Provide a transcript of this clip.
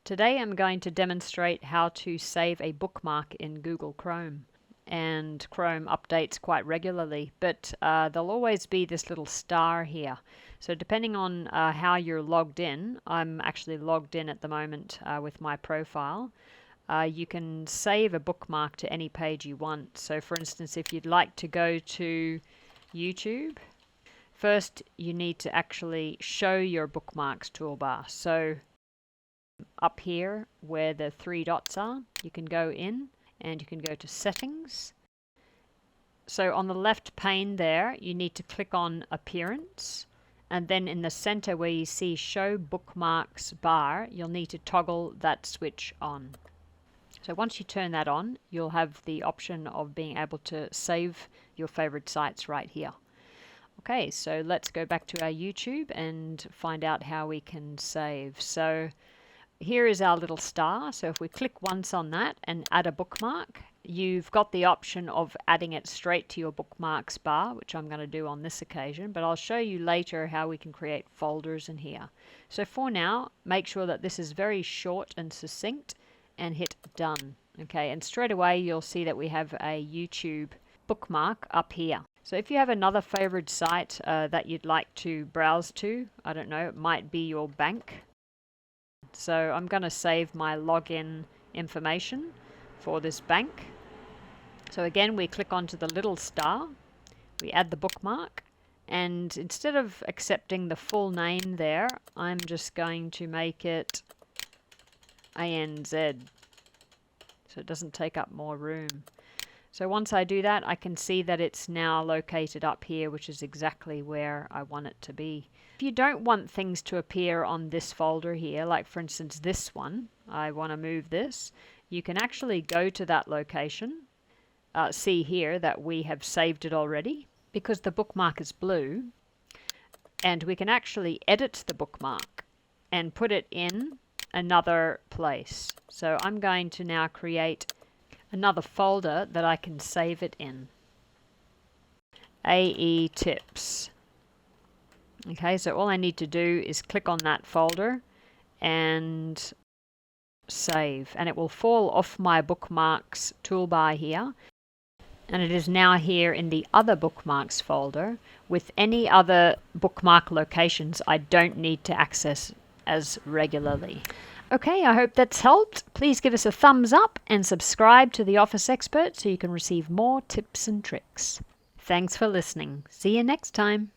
Today I'm going to demonstrate how to save a bookmark in Google Chrome. And Chrome updates quite regularly, but there'll always be this little star here. So depending on how you're logged in, I'm actually logged in at the moment with my profile. You can save a bookmark to any page you want. So for instance, if you'd like to go to YouTube, first you need to actually show your bookmarks toolbar. So up here where the three dots are, you can go in and you can go to settings. So on the left pane there, you need to click on appearance, and then in the center where you see show bookmarks bar, you'll need to toggle that switch on. So once you turn that on, you'll have the option of being able to save your favorite sites right here. Okay, so let's go back to our YouTube and find out how we can save. So here is our little star. So if we click once on that and add a bookmark, you've got the option of adding it straight to your bookmarks bar, which I'm going to do on this occasion, but I'll show you later how we can create folders in here. So for now, make sure that this is very short and succinct and hit done. Okay, and straight away you'll see that we have a YouTube bookmark up here. So if you have another favorite site that you'd like to browse to, I don't know, it might be your bank. So I'm going to save my login information for this bank. So again, we click onto the little star, we add the bookmark, and instead of accepting the full name there, I'm just going to make it ANZ, so it doesn't take up more room. So once I do that, I can see that it's now located up here, which is exactly where I want it to be. If you don't want things to appear on this folder here, like for instance this one, I want to move this, you can actually go to that location, see here that we have saved it already because the bookmark is blue, and we can actually edit the bookmark and put it in another place. So I'm going to now create another folder that I can save it in. AE Tips. Okay, so all I need to do is click on that folder and save, and it will fall off my bookmarks toolbar here, and it is now here in the other bookmarks folder with any other bookmark locations I don't need to access as regularly. Okay, I hope that's helped. Please give us a thumbs up and subscribe to The Office Expert so you can receive more tips and tricks. Thanks for listening. See you next time.